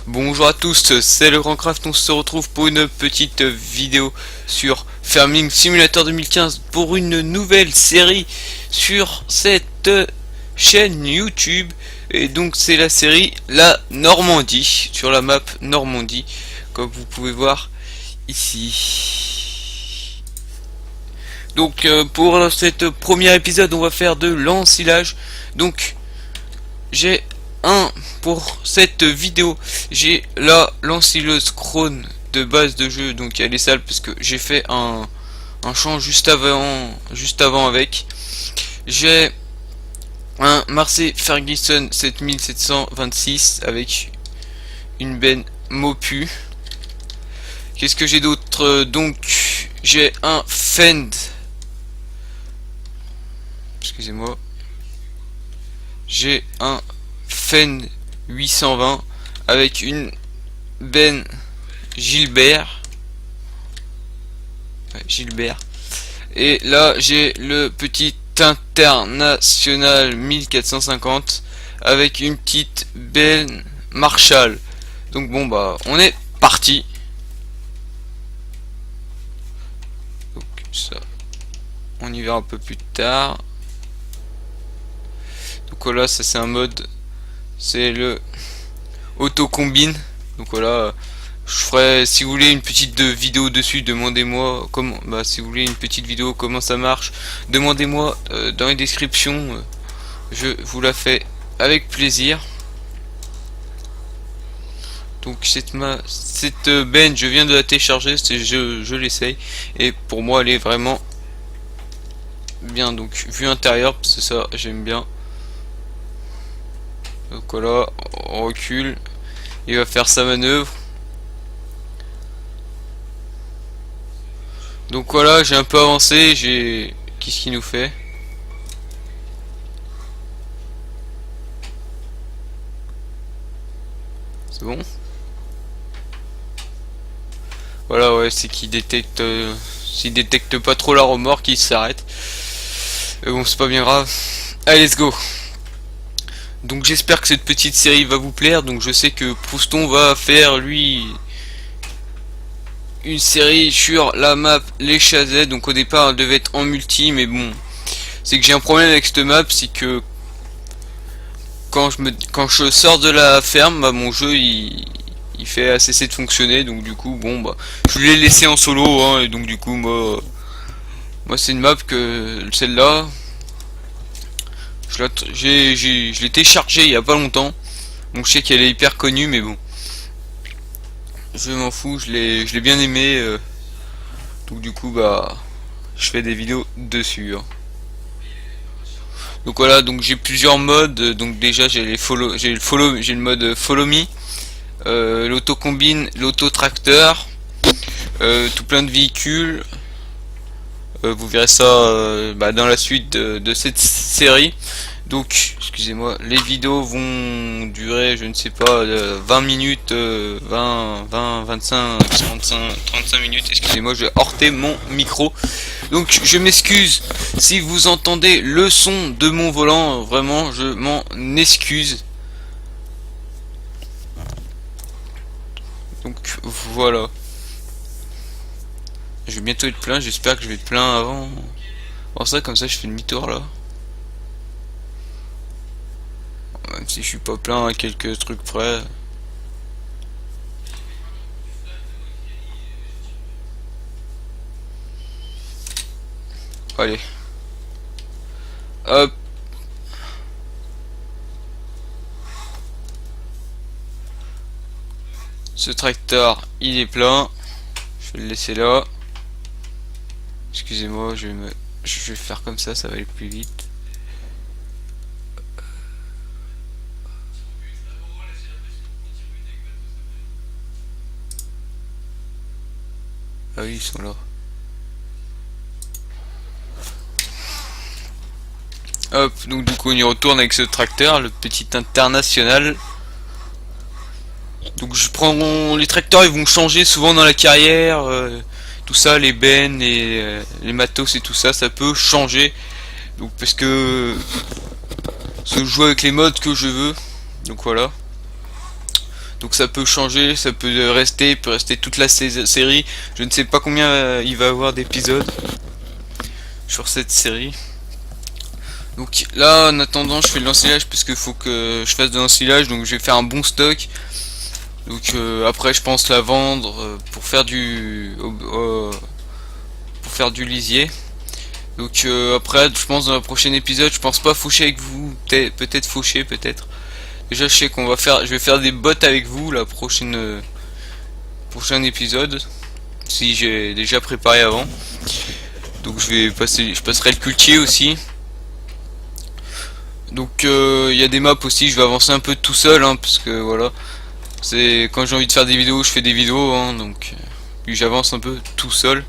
Bonjour à tous, c'est le GrandCraft, on se retrouve pour une petite vidéo sur Farming Simulator 2015 pour une nouvelle série sur cette chaîne YouTube. Et donc c'est la série La Normandie, sur la map Normandie, comme vous pouvez voir ici. Donc pour cet premier épisode on va faire de l'ensilage. Donc j'ai pour cette vidéo, j'ai là l'ensileuse Krone de base de jeu, donc elle est sale parce que j'ai fait un champ juste avant avec. J'ai un Massey Ferguson 7726 avec une benne Mopu. Qu'est-ce que j'ai d'autre? Donc j'ai un Fend, excusez-moi, j'ai un Fend 820 avec une benne Gilbert. Ouais, Gilbert. Et là j'ai le petit International 1450 avec une petite benne Marshall. Donc bon bah on est parti. Donc ça on y verra un peu plus tard. Donc voilà, ça c'est un mode, c'est le auto combine. Donc voilà, je ferai, si vous voulez une petite vidéo dessus, demandez-moi comment, si vous voulez une petite vidéo comment ça marche, demandez-moi dans les descriptions, je vous la fais avec plaisir. Donc cette benne, je viens de la télécharger, je l'essaye et pour moi elle est vraiment bien. Donc vue intérieure, parce que ça j'aime bien. Donc voilà, on recule, il va faire sa manœuvre. Donc voilà, j'ai un peu avancé, qu'est-ce qu'il nous fait? C'est bon? Voilà, ouais, c'est qu'il détecte, s'il détecte pas trop la remorque, il s'arrête. Mais bon, c'est pas bien grave. Allez, let's go. Donc j'espère que cette petite série va vous plaire. Donc je sais que Prouston va faire lui une série sur la map Les Chazets. Donc au départ elle devait être en multi, mais bon, c'est que j'ai un problème avec cette map, c'est que quand je sors de la ferme, mon jeu il fait cesser de fonctionner. Donc du coup bon je l'ai laissé en solo, hein, et donc du coup moi c'est une map que celle-là je l'ai téléchargée il y a pas longtemps, donc je sais qu'elle est hyper connue, mais bon, je m'en fous, je l'ai bien aimé, donc du coup je fais des vidéos dessus, hein. Donc voilà, donc j'ai plusieurs modes. Donc déjà j'ai le mode follow me, l'auto combine, l'auto tracteur, tout plein de véhicules. Vous verrez ça dans la suite de cette série. Donc excusez-moi, les vidéos vont durer, je ne sais pas, 20 minutes, 25, 35 minutes. Excusez-moi, je vais heurter mon micro. Donc je m'excuse si vous entendez le son de mon volant, vraiment je m'en excuse. Donc voilà. Je vais bientôt être plein, j'espère que je vais être plein avant. Bon, ça, comme ça, je fais demi-tour là. Même si je suis pas plein à quelques trucs près. Allez. Hop. Ce tracteur, il est plein. Je vais le laisser là. Excusez-moi, je vais faire comme ça va aller plus vite. Ah oui, ils sont là. Hop, donc du coup on y retourne avec ce tracteur, le petit international. Donc je prends les tracteurs, ils vont changer souvent dans la carrière, tout ça, les bennes, les matos et tout ça, ça peut changer. Donc parce que je joue avec les modes que je veux. Donc voilà. Donc ça peut changer, ça peut rester, peut rester toute la série. Je ne sais pas combien il va y avoir d'épisodes sur cette série. Donc là en attendant je fais de l'ensilage parce qu'il faut que je fasse de l'ensilage, donc je vais faire un bon stock. Donc après je pense la vendre pour faire du lisier. Donc après je pense dans le prochain épisode je pense pas faucher avec vous, peut-être faucher peut-être. Déjà je sais je vais faire des bots avec vous la prochain épisode, si j'ai déjà préparé avant. Donc je passerai le cultier aussi. Donc il y a des maps aussi, je vais avancer un peu tout seul hein, parce que voilà, c'est quand j'ai envie de faire des vidéos, je fais des vidéos hein, donc puis j'avance un peu tout seul.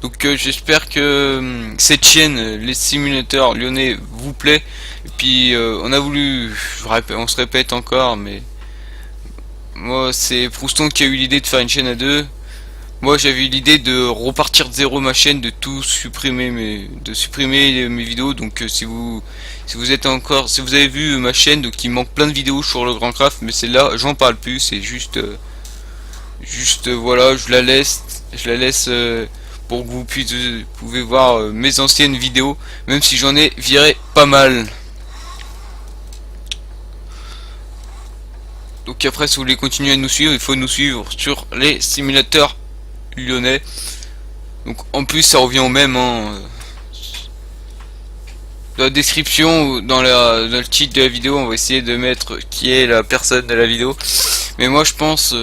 Donc j'espère que cette chaîne, les simulateurs lyonnais, vous plaît. Et puis on a voulu, on se répète encore, mais moi c'est Prouston qui a eu l'idée de faire une chaîne à deux. Moi j'avais eu l'idée de repartir de zéro ma chaîne, de tout supprimer, de supprimer mes vidéos. Donc si vous êtes encore, si vous avez vu ma chaîne, donc il manque plein de vidéos sur le Grand Craft, mais celle-là j'en parle plus, c'est juste voilà, je la laisse pour que vous pouvez voir mes anciennes vidéos, même si j'en ai viré pas mal. Donc après si vous voulez continuer à nous suivre, il faut nous suivre sur les simulateurs lyonnais. Donc en plus ça revient au même hein. Dans la description, dans le titre de la vidéo, on va essayer de mettre qui est la personne de la vidéo. Mais moi je pense,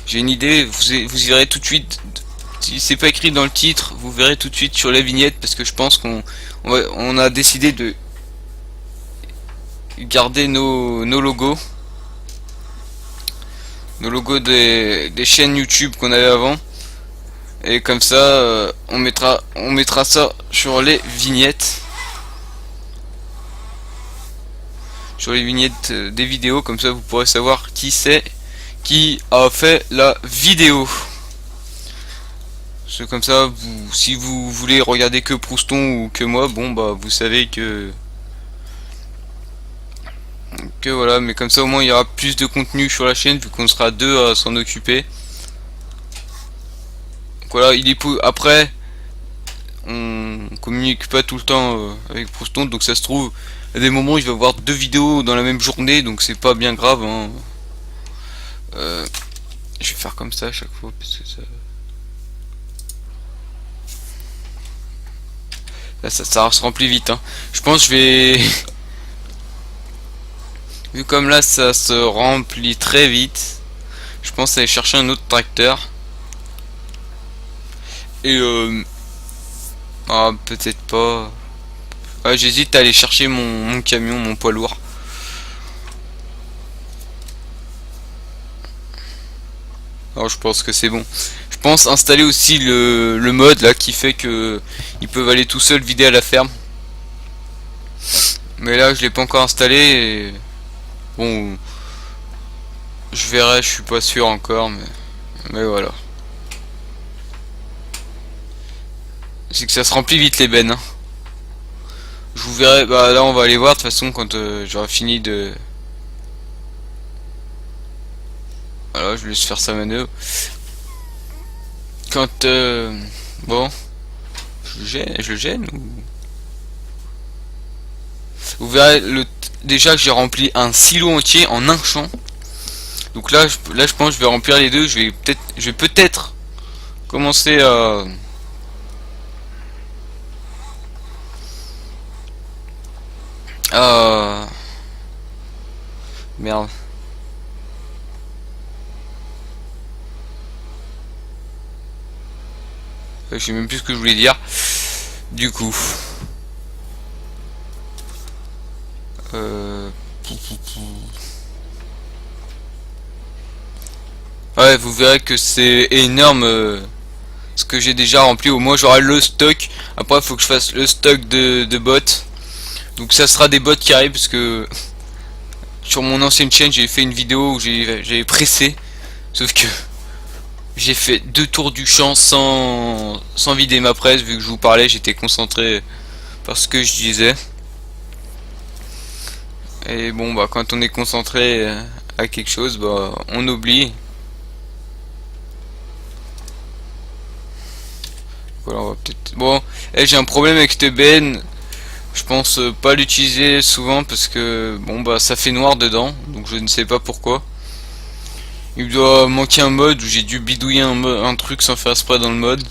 j'ai une idée, vous y verrez tout de suite. Si c'est pas écrit dans le titre, vous verrez tout de suite sur la vignette, parce que je pense on a décidé de garder nos logos. Nos logos des chaînes YouTube qu'on avait avant. Et comme ça, on mettra ça sur les vignettes. Sur les vignettes des vidéos, comme ça vous pourrez savoir qui c'est qui a fait la vidéo. C'est comme ça, si vous voulez regarder que Prouston ou que moi, bon bah vous savez que voilà, mais comme ça au moins il y aura plus de contenu sur la chaîne vu qu'on sera deux à s'en occuper. Donc voilà, après on communique pas tout le temps avec Prouston, donc ça se trouve à des moments il va y avoir deux vidéos dans la même journée, donc c'est pas bien grave hein. Je vais faire comme ça à chaque fois parce que ça se remplit vite hein. Je pense que je vais vu comme là ça se remplit très vite, je pense aller chercher un autre tracteur. Et ah peut-être pas. Ah, j'hésite à aller chercher mon camion, mon poids lourd. Alors je pense que c'est bon. Je pense installer aussi le mode là qui fait que ils peuvent aller tout seuls vider à la ferme. Mais là je l'ai pas encore installé et bon je verrai, je suis pas sûr encore mais voilà. C'est que ça se remplit vite les bennes hein. Je vous verrai, bah là on va aller voir de toute façon quand j'aurai fini de... Voilà, je laisse faire sa manœuvre. Quand bon, je le gêne ou... Vous verrez déjà que j'ai rempli un silo entier en un champ. Donc là je pense que je vais remplir les deux. Je vais peut-être commencer à... Merde. Je sais même plus ce que je voulais dire. Du coup. Ouais, vous verrez que c'est énorme ce que j'ai déjà rempli. Au moins j'aurai le stock. Après il faut que je fasse le stock de bots. Donc ça sera des bots qui arrivent parce que sur mon ancienne chaîne j'ai fait une vidéo où j'avais pressé. Sauf que j'ai fait 2 tours du champ sans vider ma presse. Vu que je vous parlais, j'étais concentré par ce que je disais. Et bon bah quand on est concentré à quelque chose, bah on oublie. Voilà, on va peut-être. Bon, j'ai un problème avec cette BN. Je pense pas l'utiliser souvent parce que bon bah ça fait noir dedans, donc je ne sais pas pourquoi. Il doit manquer un mode où j'ai dû bidouiller un truc sans faire exprès dans le mode.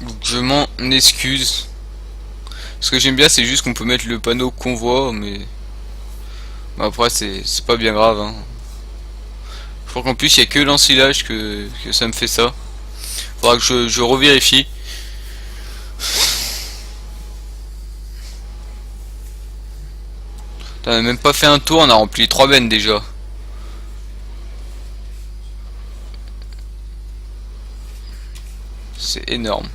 Donc je m'en excuse. Ce que j'aime bien c'est juste qu'on peut mettre le panneau convoi, mais bah, après c'est pas bien grave. Hein. Je crois qu'en plus il y a que l'ensilage que ça me fait ça. Faudra que je revérifie. On a même pas fait un tour, on a rempli 3 bennes déjà. C'est énorme.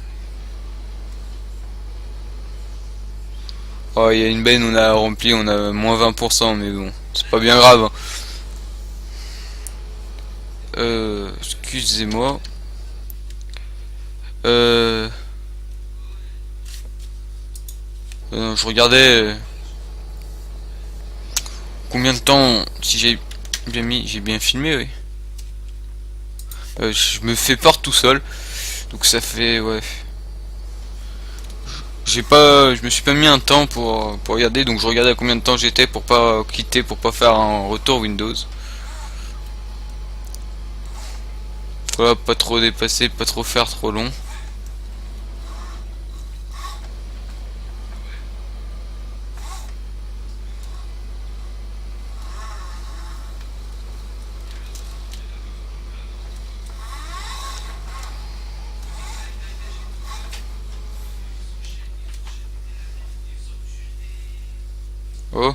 Oh, il y a une benne, on a rempli, on a moins 20%, mais bon, c'est pas bien grave. Hein. Excusez-moi. Je regardais combien de temps, si j'ai bien filmé, oui. Je me fais peur tout seul, donc ça fait, ouais. Je me suis pas mis un temps pour regarder, donc je regardais à combien de temps j'étais pour pas quitter, pour pas faire un retour Windows. Voilà, pas trop dépasser, pas trop faire trop long. Oh.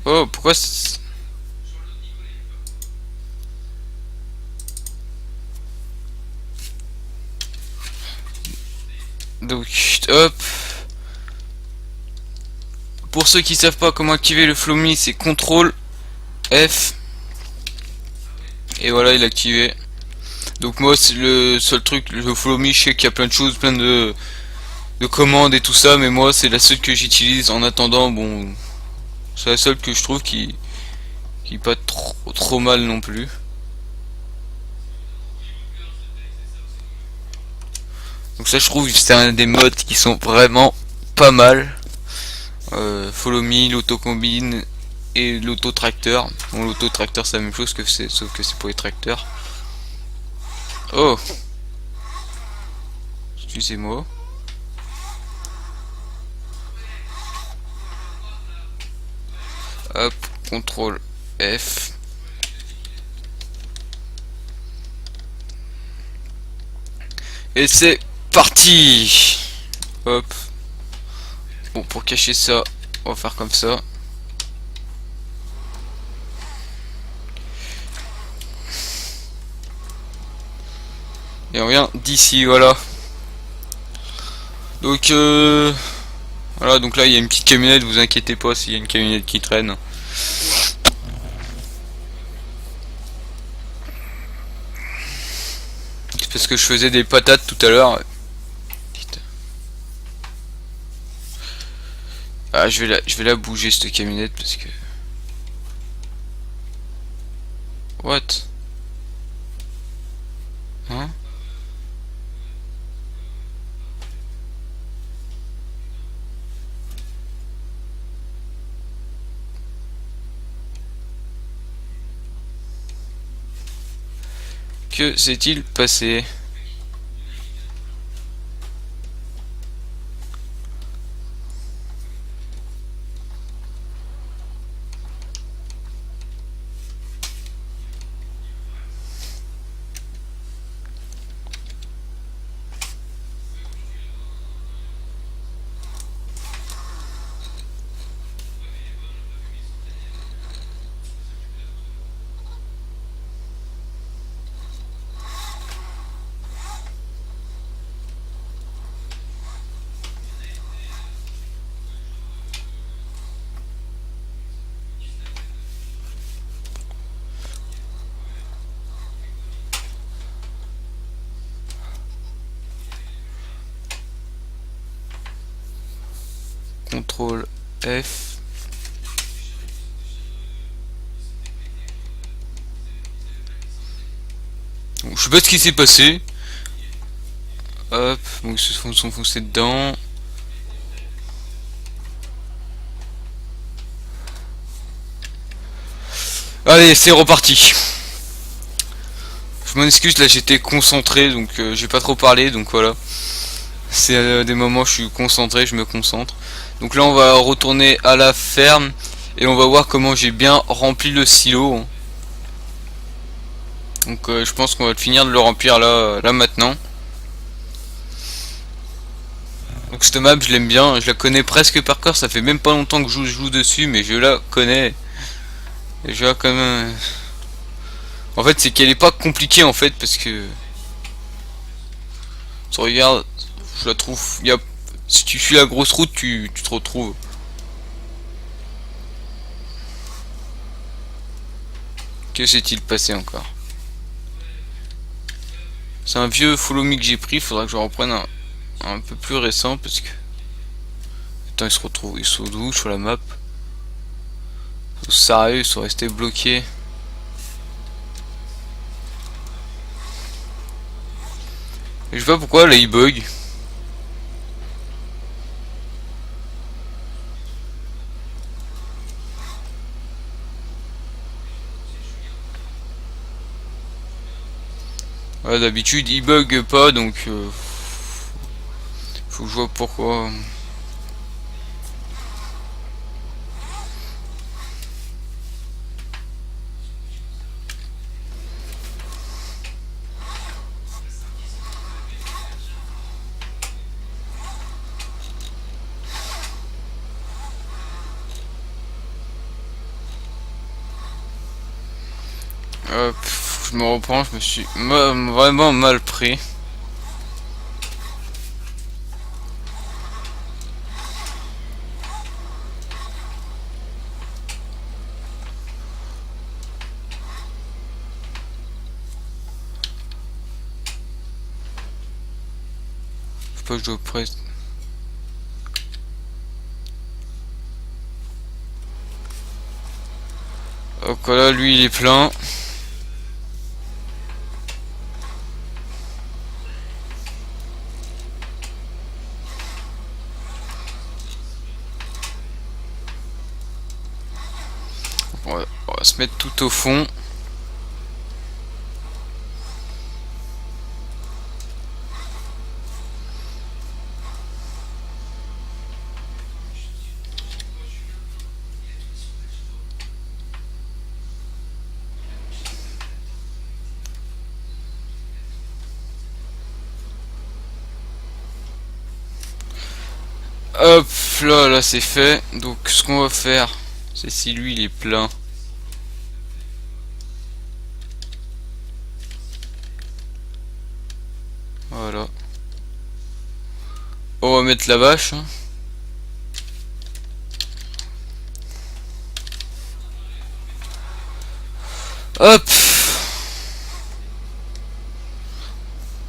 Oh, pourquoi donc, hop. Pour ceux qui savent pas comment activer le Flow.me, c'est CTRL F. Et voilà, il est activé. Donc moi, c'est le seul truc, le Flow.me, je sais qu'il y a plein de choses, plein de commandes et tout ça, mais moi, c'est la seule que j'utilise en attendant. Bon, c'est la seule que je trouve qui est pas trop mal non plus. Donc ça, je trouve que c'est un des modes qui sont vraiment pas mal. Follow.me, l'autocombine et l'auto-tracteur. Bon, l'auto-tracteur c'est la même chose que sauf que c'est pour les tracteurs. Oh, excusez-moi. Hop, CTRL F. Et c'est parti. Hop. Bon, pour cacher ça, on va faire comme ça. Et on vient d'ici, voilà. Donc voilà, donc là il y a une petite camionnette, vous inquiétez pas s'il y a une camionnette qui traîne. C'est parce que je faisais des patates tout à l'heure. Ah, je vais la bouger cette camionnette parce que. What? Hein? Que s'est-il passé? CTRL F. Donc, je sais pas ce qui s'est passé. Hop, donc ils se sont foncés dedans. Allez, c'est reparti. Je m'en excuse, là j'étais concentré, donc j'ai pas trop parlé, donc voilà. C'est des moments où je suis concentré, je me concentre. Donc là on va retourner à la ferme et on va voir comment j'ai bien rempli le silo. Donc je pense qu'on va finir de le remplir là maintenant. Donc cette map je l'aime bien, je la connais presque par cœur, ça fait même pas longtemps que je joue dessus, mais je la connais. Et je la quand même... En fait c'est qu'elle est pas compliquée en fait, parce que... Tu regardes, je la trouve... Si tu suis la grosse route, tu te retrouves. Que s'est-il passé encore? C'est un vieux follow me que j'ai pris, faudra que je reprenne un peu plus récent parce que... Attends, ils sont d'où sur la map? Ils sont sérieux, ils sont restés bloqués. Et je sais pas pourquoi là il bug. Ouais, d'habitude il bug pas, donc faut que je vois pourquoi. Hop, je me reprends, je me suis vraiment mal pris. Je sais pas, je dois presque... Donc voilà, lui il est plein. On va se mettre tout au fond. Hop, là c'est fait. Donc ce qu'on va faire, c'est si lui il est plein. Voilà. On va mettre la vache. Hop.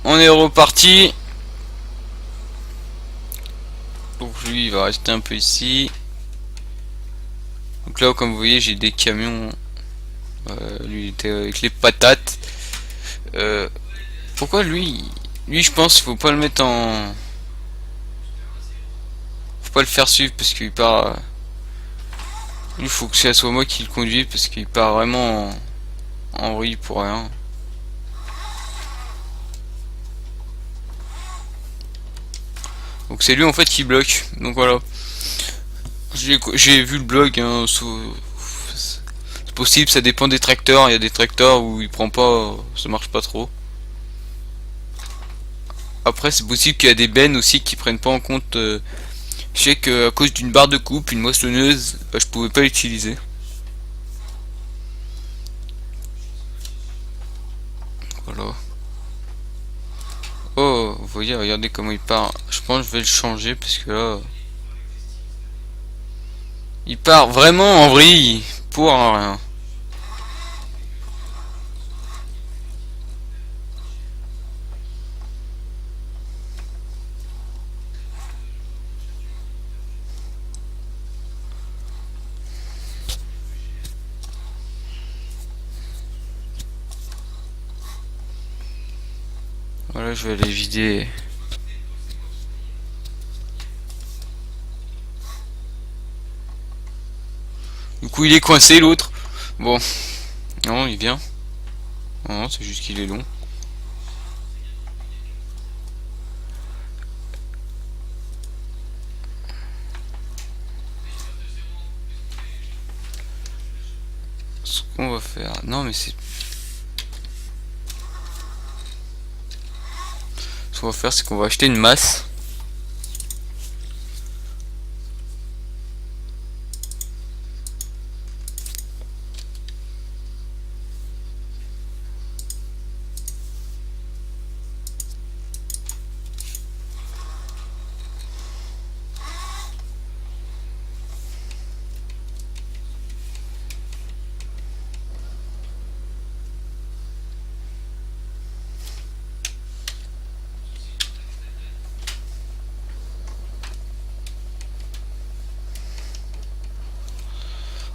On est reparti. Donc lui il va rester un peu ici. Donc là comme vous voyez j'ai des camions. Lui il était avec les patates. Pourquoi lui je pense qu'il faut pas le mettre en... Faut pas le faire suivre parce qu'il part... Il faut que ce soit moi qui le conduise parce qu'il part vraiment en vrille pour rien. Donc c'est lui en fait qui bloque. Donc voilà. J'ai vu le blog. Hein, c'est possible, ça dépend des tracteurs. Il y a des tracteurs où il prend pas, ça marche pas trop. Après c'est possible qu'il y a des bennes aussi qui prennent pas en compte. Je sais qu'à cause d'une barre de coupe, une moissonneuse, bah, je pouvais pas l'utiliser. Voilà. Oh, vous voyez, regardez comment il part. Je pense que je vais le changer parce que là... Il part vraiment en vrille pour rien. je vais aller vider. Du coup il est coincé l'autre. Bon. Non il vient. Non c'est juste qu'il est long. Ce qu'on va faire. Non mais c'est. Ce qu'on va faire c'est qu'on va acheter une masse.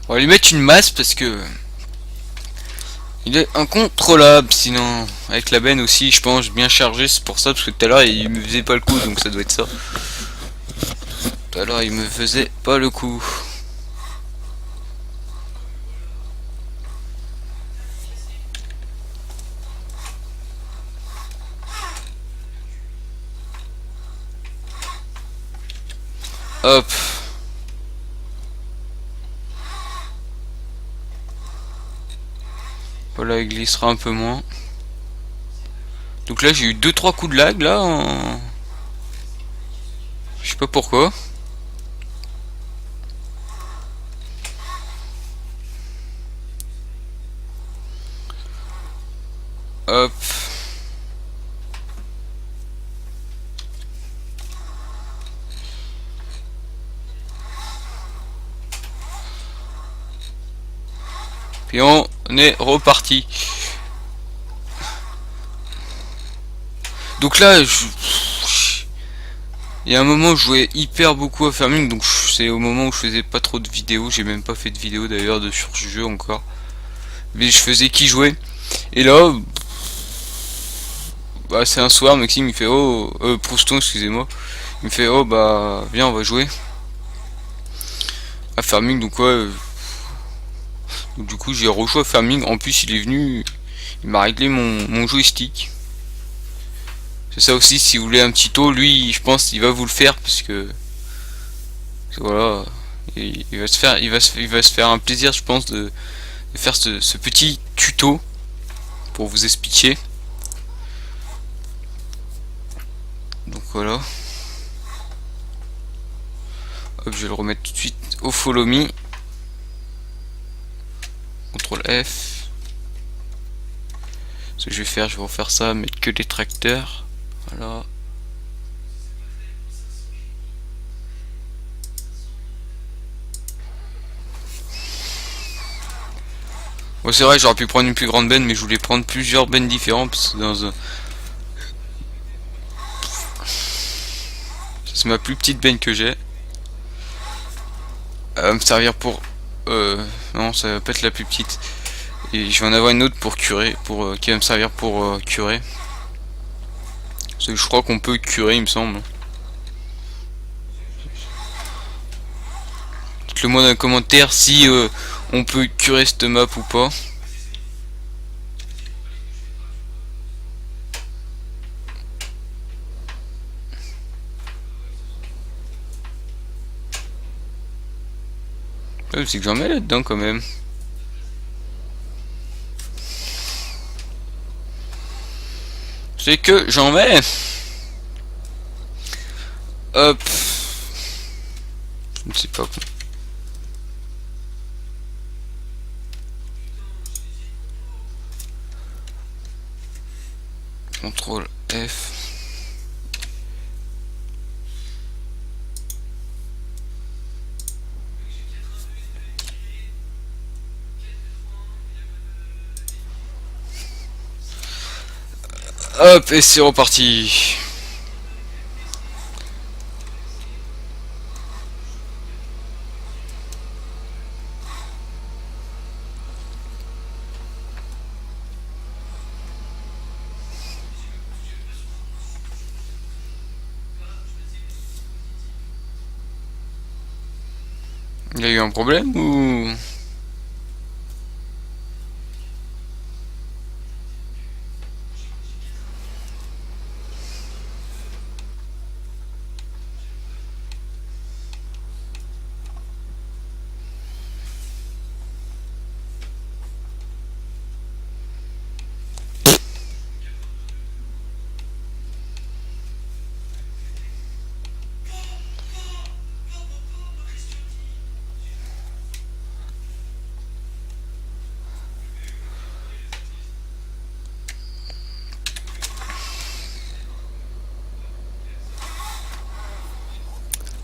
On va lui mettre une masse parce que il est incontrôlable sinon. Avec la benne aussi je pense bien chargé, c'est pour ça parce que tout à l'heure il me faisait pas le coup donc ça doit être ça. Tout à l'heure il me faisait pas le coup. Hop. Voilà il glissera un peu moins. Donc là j'ai eu 2-3 coups de lag là je sais pas pourquoi. Hop. Puis on est reparti. Donc là il y a un moment où je jouais hyper beaucoup à Farming, donc c'est au moment où je faisais pas trop de vidéos, j'ai même pas fait de vidéo d'ailleurs sur ce jeu encore. Mais je faisais qui jouait. Et là, bah c'est un soir, Maxime il fait oh, Prouston excusez-moi, il me fait oh bah viens on va jouer à Farming, donc ouais. Donc du coup j'ai rejoué à Farming, en plus il est venu, il m'a réglé mon joystick. C'est ça aussi, si vous voulez un petit taux, lui je pense il va vous le faire parce que voilà, il va se faire, il va se faire un plaisir je pense de faire ce petit tuto pour vous expliquer. Donc voilà. Hop, je vais le remettre tout de suite au follow me. CTRL F. Ce que je vais faire, je vais refaire ça, mettre que les tracteurs. Voilà. Bon, c'est vrai, j'aurais pu prendre une plus grande benne, mais je voulais prendre plusieurs bennes différentes parce que dans un... C'est ma plus petite benne que j'ai. Elle va me servir pour... Non, ça va pas être la plus petite. Et je vais en avoir une autre pour curer, qui va me servir pour curer. Parce que je crois qu'on peut curer, il me semble. Dites-le moi dans les commentaires si on peut curer cette map ou pas. Ouais, c'est que j'en mets là-dedans quand même. C'est que j'en mets. Hop. Je ne sais pas quoi. CTRL F. Hop, et c'est reparti. Il y a eu un problème ou...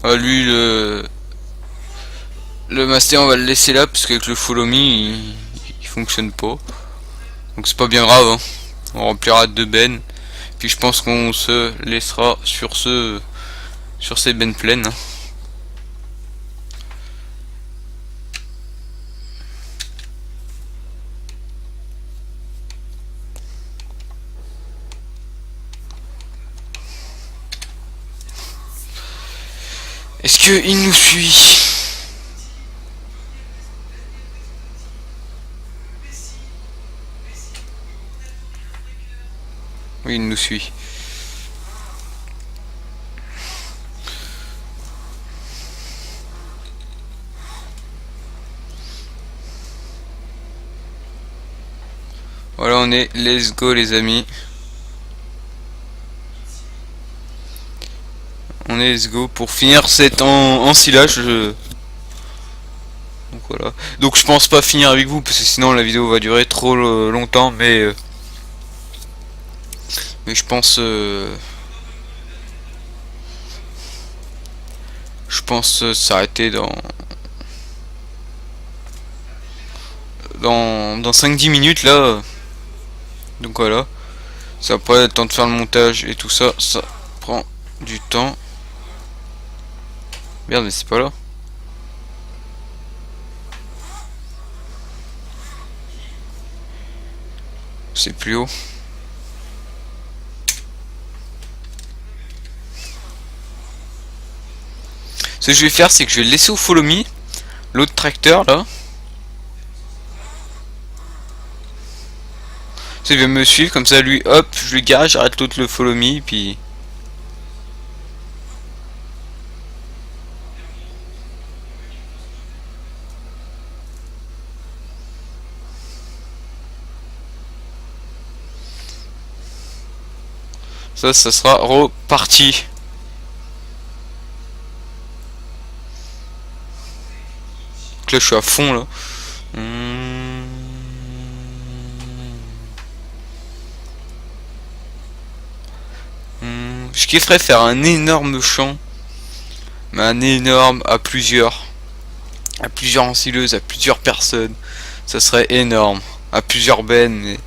Ah, lui, le master, on va le laisser là, parce qu'avec le follow me, il fonctionne pas. Donc c'est pas bien grave, hein. On remplira 2 bennes. Puis je pense qu'on se laissera sur ces bennes pleines, hein. Est-ce qu'il nous suit? Oui, il nous suit. Voilà, on est let's go les amis. On est let's go pour finir cette ensilage. Donc voilà. Donc je pense pas finir avec vous parce que sinon la vidéo va durer trop longtemps, mais je pense s'arrêter dans 5-10 minutes là. Donc voilà. Ça après le temps de faire le montage et tout ça, ça prend du temps. Merde, mais c'est pas là. C'est plus haut. Ce que je vais faire, c'est que je vais le laisser au follow me, l'autre tracteur là. Il va me suivre, comme ça lui, hop, je le gare, j'arrête l'autre le follow me, puis... Ça sera reparti. Donc là, je suis à fond là. Je kifferais faire un énorme champ, mais un énorme à plusieurs ensileuses, à plusieurs personnes. Ça serait énorme. À plusieurs bennes, mais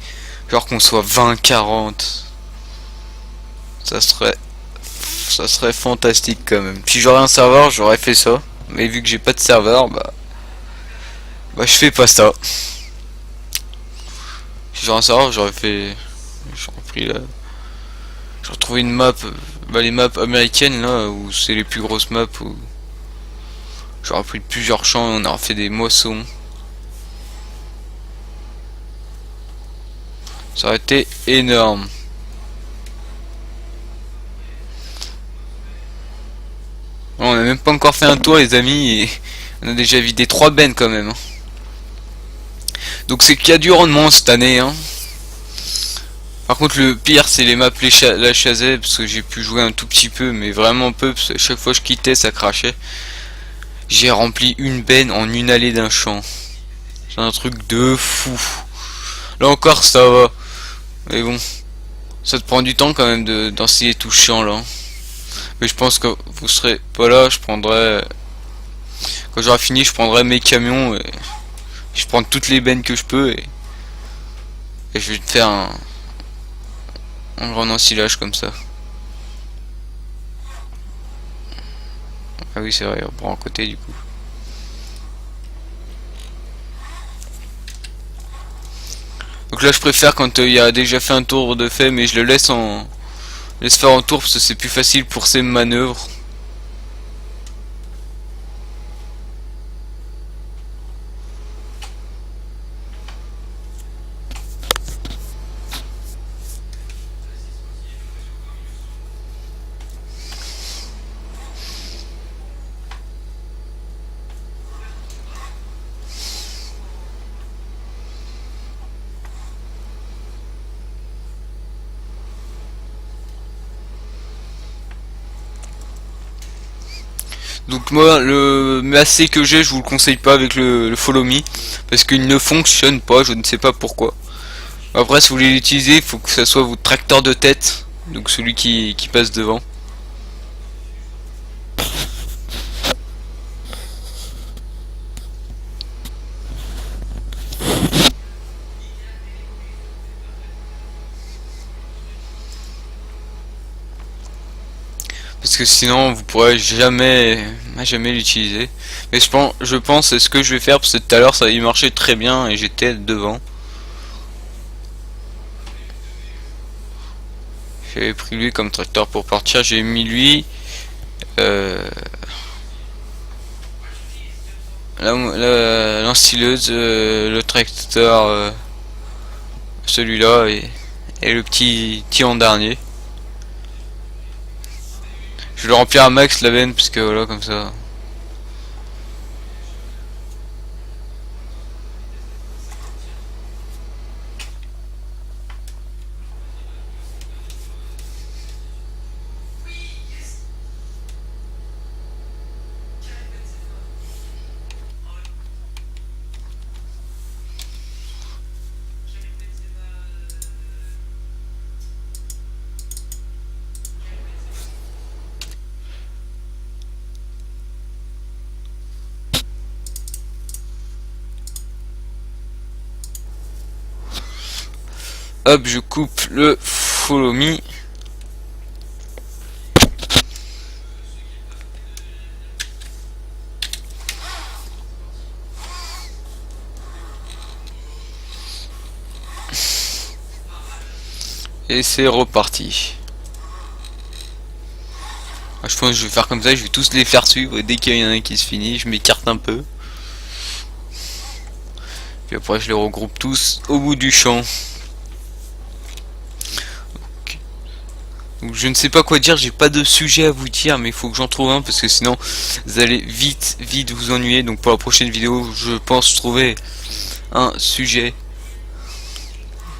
genre qu'on soit 20, 40. Ça serait fantastique quand même. Si j'aurais un serveur, j'aurais fait ça. Mais vu que j'ai pas de serveur, bah je fais pas ça. Si j'aurais un serveur, j'aurais pris la... J'aurais trouvé une map, les maps américaines là, où c'est les plus grosses maps, où j'aurais pris plusieurs champs et on aurait fait des moissons. Ça aurait été énorme. On a même pas encore fait un tour les amis et on a déjà vidé 3 bennes quand même, hein. Donc c'est qu'il y a du rendement cette année, hein. Par contre le pire c'est les maps la chazée, parce que j'ai pu jouer un tout petit peu mais vraiment peu, parce que chaque fois que je quittais ça crachait. J'ai rempli une benne en une allée d'un champ. C'est un truc de fou. Là encore ça va. Mais bon, ça te prend du temps quand même d'enseigner tout ce champ là. Mais je pense que vous serez pas là, je prendrai... Quand j'aurai fini je prendrai mes camions et je prends toutes les bennes que je peux et je vais te faire un grand ensilage comme ça. Ah oui c'est vrai, on prend à côté du coup. Donc là je préfère quand il y a déjà fait un tour de fait, mais je le laisse faire en tour parce que c'est plus facile pour ses manœuvres. Donc moi le Massey que j'ai, je vous le conseille pas avec le Follow Me parce qu'il ne fonctionne pas, je ne sais pas pourquoi. Après si vous voulez l'utiliser, il faut que ça soit votre tracteur de tête, donc celui qui passe devant. Parce que sinon vous pourrez jamais l'utiliser. Mais je pense c'est ce que je vais faire parce que tout à l'heure ça y marchait très bien et j'étais devant. J'avais pris lui comme tracteur pour partir, j'ai mis lui. L'ensileuse, le tracteur, celui-là et le petit en dernier. Je vais le remplir à max la veine parce que voilà comme ça. Hop, je coupe le Follow Me. Et c'est reparti. Je pense que je vais faire comme ça, je vais tous les faire suivre et dès qu'il y en a un qui se finit, je m'écarte un peu. Puis après je les regroupe tous au bout du champ. Donc, je ne sais pas quoi dire, j'ai pas de sujet à vous dire, mais il faut que j'en trouve un parce que sinon vous allez vite vous ennuyer. Donc pour la prochaine vidéo, je pense trouver un sujet.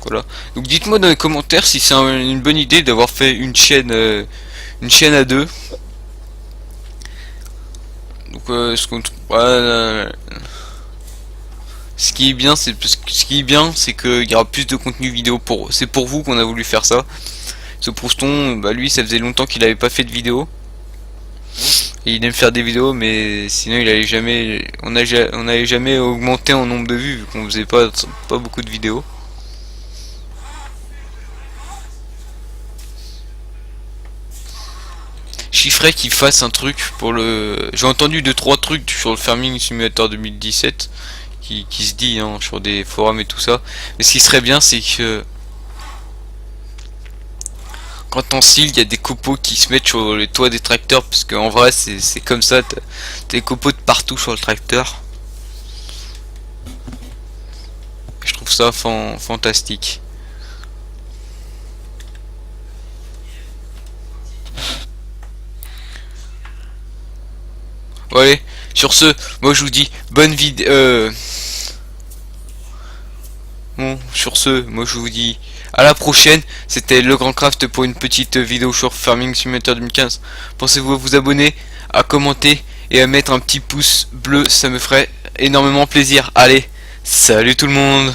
Voilà. Donc dites-moi dans les commentaires si c'est une bonne idée d'avoir fait une chaîne à deux. Donc ce qui est bien, c'est qu'il y aura plus de contenu vidéo c'est pour vous qu'on a voulu faire ça. Ce Prouston, bah lui, ça faisait longtemps qu'il avait pas fait de vidéo. Et il aime faire des vidéos, mais sinon il allait jamais, on n'allait jamais augmenter en nombre de vues vu qu'on faisait pas beaucoup de vidéos. Chiffrerais qu'il fasse un truc pour le. J'ai entendu 2-3 trucs sur le Farming Simulator 2017 qui se dit hein, sur des forums et tout ça. Mais ce qui serait bien, c'est que quand on cile, il y a des copeaux qui se mettent sur les toits des tracteurs, parce qu'en vrai c'est comme ça, t'as des copeaux de partout sur le tracteur. Je trouve ça fantastique. Bon allez, sur ce, moi je vous dis bonne vidéo. Bon, sur ce, moi je vous dis à la prochaine. C'était le Grand Craft pour une petite vidéo sur Farming Simulator 2015. Pensez-vous à vous abonner, à commenter et à mettre un petit pouce bleu, ça me ferait énormément plaisir. Allez, salut tout le monde!